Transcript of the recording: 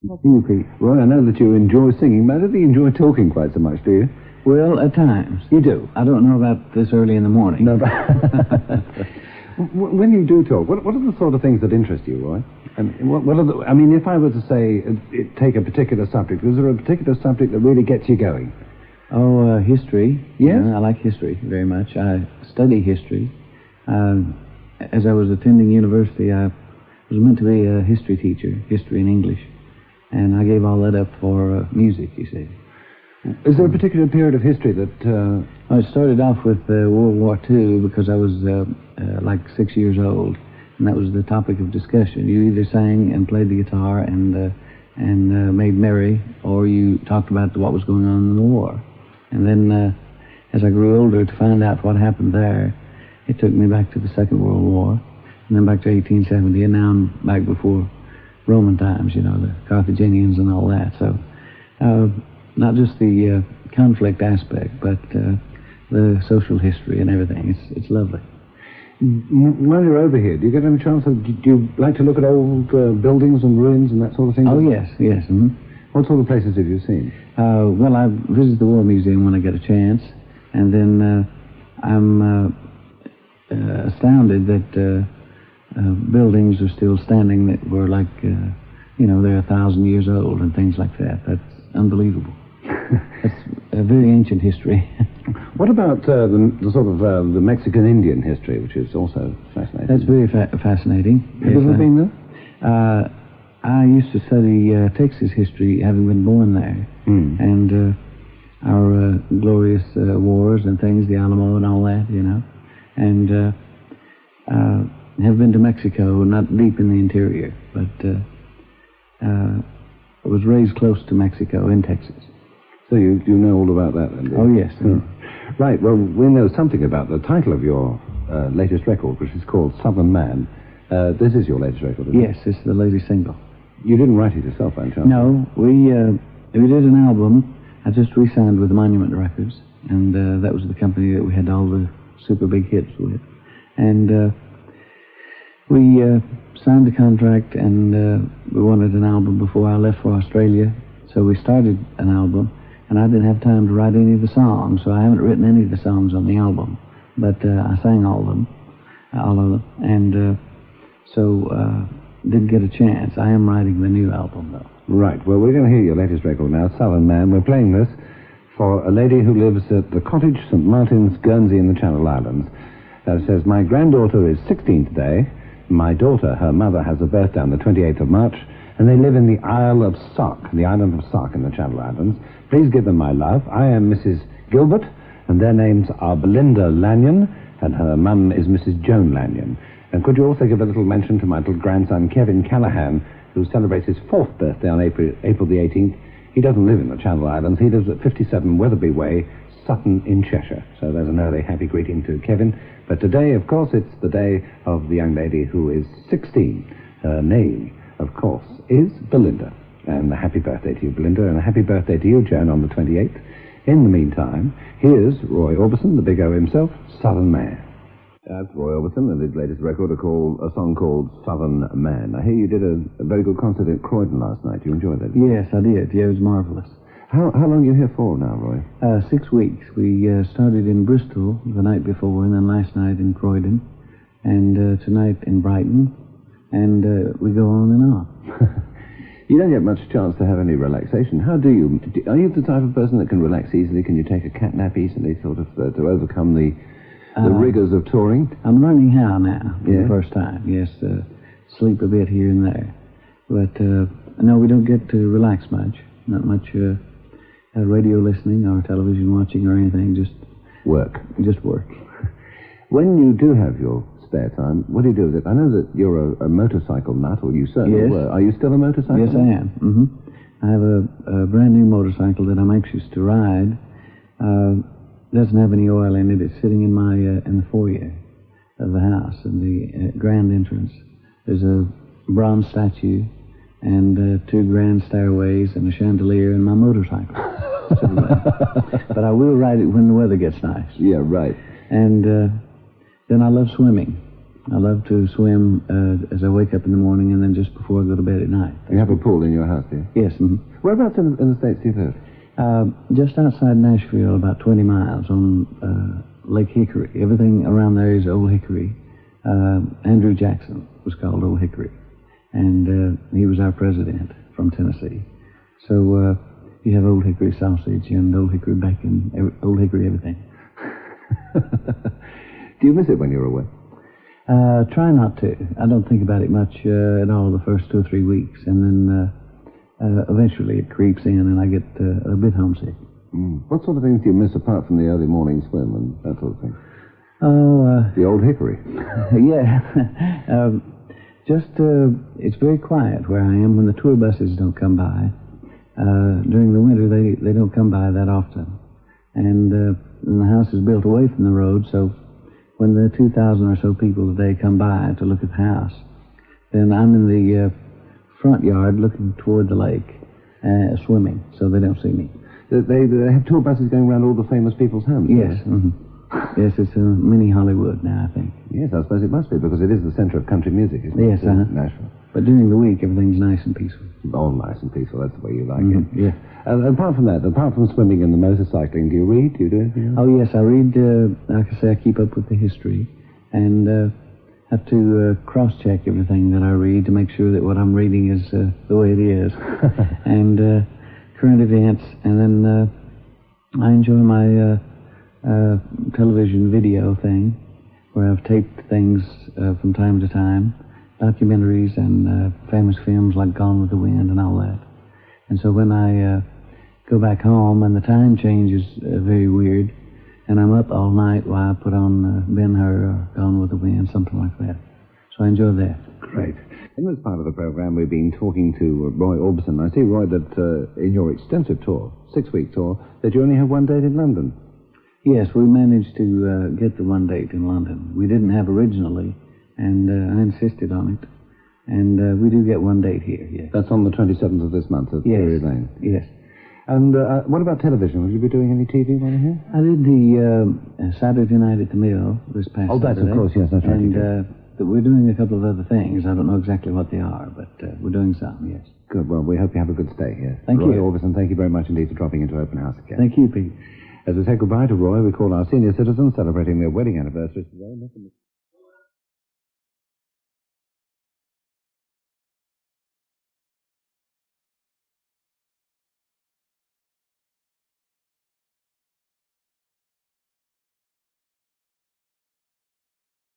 You, Pete. Roy, I know that you enjoy singing, but I don't think you enjoy talking quite so much, do you? Well, at times. You do? I don't know about this early in the morning. No, but when you do talk, what are the sort of things that interest you, Roy? I mean, if I were to say, take a particular subject, is there a particular subject that really gets you going? Oh, history. Yes? I like history very much. I study history. As I was attending university, I was meant to be a history teacher, history and English. And I gave all that up for music, you see. Is there a particular period of history that... I started off with World War II because I was like 6 years old, and that was the topic of discussion. You either sang and played the guitar and made merry, or you talked about what was going on in the war. And then as I grew older, to find out what happened there, it took me back to the Second World War, and then back to 1870, and now I'm back before Roman times, you know, the Carthaginians and all that. So not just the conflict aspect, but the social history and everything. It's lovely. While you're over here, do you get any chance do you like to look at old buildings and ruins and that sort of thing? Oh, yes. Mm-hmm. What sort of places have you seen? Well, I visit the War Museum when I get a chance, and then I'm astounded that buildings are still standing that were like, they're 1,000 years old and things like that. That's unbelievable. That's a very ancient history. What about the sort of the Mexican-Indian history, which is also fascinating? That's very fascinating. Have you ever been there? I used to study Texas history, having been born there, and our glorious wars and things, the Alamo and all that, you know, and have been to Mexico, not deep in the interior, but I was raised close to Mexico in Texas. So you know all about that then? Oh, yes. Right, well, we know something about the title of your latest record, which is called Southern Man. This is your latest record, isn't it? Yes, it's the latest single. You didn't write it yourself, by chance? No, we did an album. I just re-signed with Monument Records, and that was the company that we had all the super big hits with. And we signed the contract, and we wanted an album before I left for Australia. So we started an album, and I didn't have time to write any of the songs, so I haven't written any of the songs on the album. But I sang all of them, and so didn't get a chance. I am writing the new album, though. Right, well, we're going to hear your latest record now, Southern Man. We're playing this for a lady who lives at the cottage St. Martin's, Guernsey in the Channel Islands. It says, my granddaughter is 16 today. My daughter, her mother, has a birthday on the 28th of March, and they live in the Isle of Sark, the island of Sark in the Channel Islands. Please give them my love. I am Mrs. Gilbert, and their names are Belinda Lanyon, and her mum is Mrs. Joan Lanyon. And could you also give a little mention to my little grandson, Kevin Callahan, who celebrates his 4th birthday on April the 18th. He doesn't live in the Channel Islands. He lives at 57 Weatherby Way, Sutton in Cheshire. So there's an early happy greeting to Kevin. But today, of course, it's the day of the young lady who is 16. Her name, of course, is Belinda. And a happy birthday to you, Belinda, and a happy birthday to you, Joan, on the 28th. In the meantime, here's Roy Orbison, the Big O himself, Southern Man. That's Roy Orbison, and his latest record, a song called Southern Man. I hear you did a very good concert at Croydon last night. You enjoyed that? Yes, I did. Yeah, it was marvelous. How long are you here for now, Roy? 6 weeks. We started in Bristol the night before, and then last night in Croydon, and tonight in Brighton, and we go on and on. You don't get much chance to have any relaxation. How do you? Are you the type of person that can relax easily? Can you take a cat nap easily, sort of, to overcome the rigors of touring? I'm learning how now, for the first time. Yes, sleep a bit here and there. But, no, we don't get to relax much. Not much radio listening or television watching or anything, just... Work. Just work. When you do have your spare time, what do you do with it? I know that you're a motorcycle nut, or you certainly were. Are you still a motorcycle Yes, nut? I am. Mm-hmm. I have a brand new motorcycle that I'm anxious to ride. Doesn't have any oil in it. It's sitting in my in the foyer of the house, in the grand entrance. There's a bronze statue and 2 grand stairways and a chandelier and my motorcycle. But I will ride it when the weather gets nice. Yeah, right. And then I love swimming. I love to swim as I wake up in the morning and then just before I go to bed at night. You have a pool in your house, do you? Yes. Mm-hmm. Whereabouts in the States do you live? Just outside Nashville, about 20 miles on Lake Hickory. Everything around there is Old Hickory. Andrew Jackson was called Old Hickory, and he was our president from Tennessee. So you have Old Hickory sausage and Old Hickory bacon, Old Hickory everything. Do you miss it when you're away? Try not to. I don't think about it much at all the first 2 or 3 weeks, and then eventually it creeps in and I get a bit homesick. What sort of things do you miss apart from the early morning swim and that sort of thing? Oh, the Old Hickory. Yeah. It's very quiet where I am when the tour buses don't come by. During the winter, they don't come by that often. And the house is built away from the road, so when the 2,000 or so people a day come by to look at the house, then I'm in the front yard looking toward the lake, swimming, so they don't see me. They have tour buses going around all the famous people's homes? Yes. Mm-hmm. Yes, it's a mini Hollywood now, I think. Yes, I suppose it must be, because it is the centre of country music, isn't it? Yes, Nashville. But during the week, everything's nice and peaceful. All nice and peaceful, that's the way you like it. Yeah. Apart from that, apart from swimming and the motorcycling, do you read? Do you do anything else? Oh, yes, I read, like I say, I keep up with the history, and have to cross-check everything that I read to make sure that what I'm reading is the way it is. And current events, and then I enjoy my television video thing, where I've taped things from time to time, documentaries and famous films like Gone with the Wind and all that. And so when I go back home and the time change is very weird, and I'm up all night while I put on Ben-Hur or Gone with the Wind, something like that. So I enjoy that. Great. In this part of the program, we've been talking to Roy Orbison. I see, Roy, that in your extensive tour, 6-week tour, that you only have one date in London. Yes, we managed to get the one date in London. We didn't have originally, and I insisted on it. And we do get one date here, yes. That's on the 27th of this month at Drury Lane. Yes. And what about television? Will you be doing any TV while you're here? I did the Saturday Night at the Mill this past Saturday. Oh, that's, of course, yes, that's right. And we're doing a couple of other things. I don't know exactly what they are, but we're doing some, yes. Good. Well, we hope you have a good stay here. Thank you. Roy Orbison, thank you very much indeed for dropping into Open House again. Thank you, Pete. As we say goodbye to Roy, we call our senior citizens celebrating their wedding anniversaries today.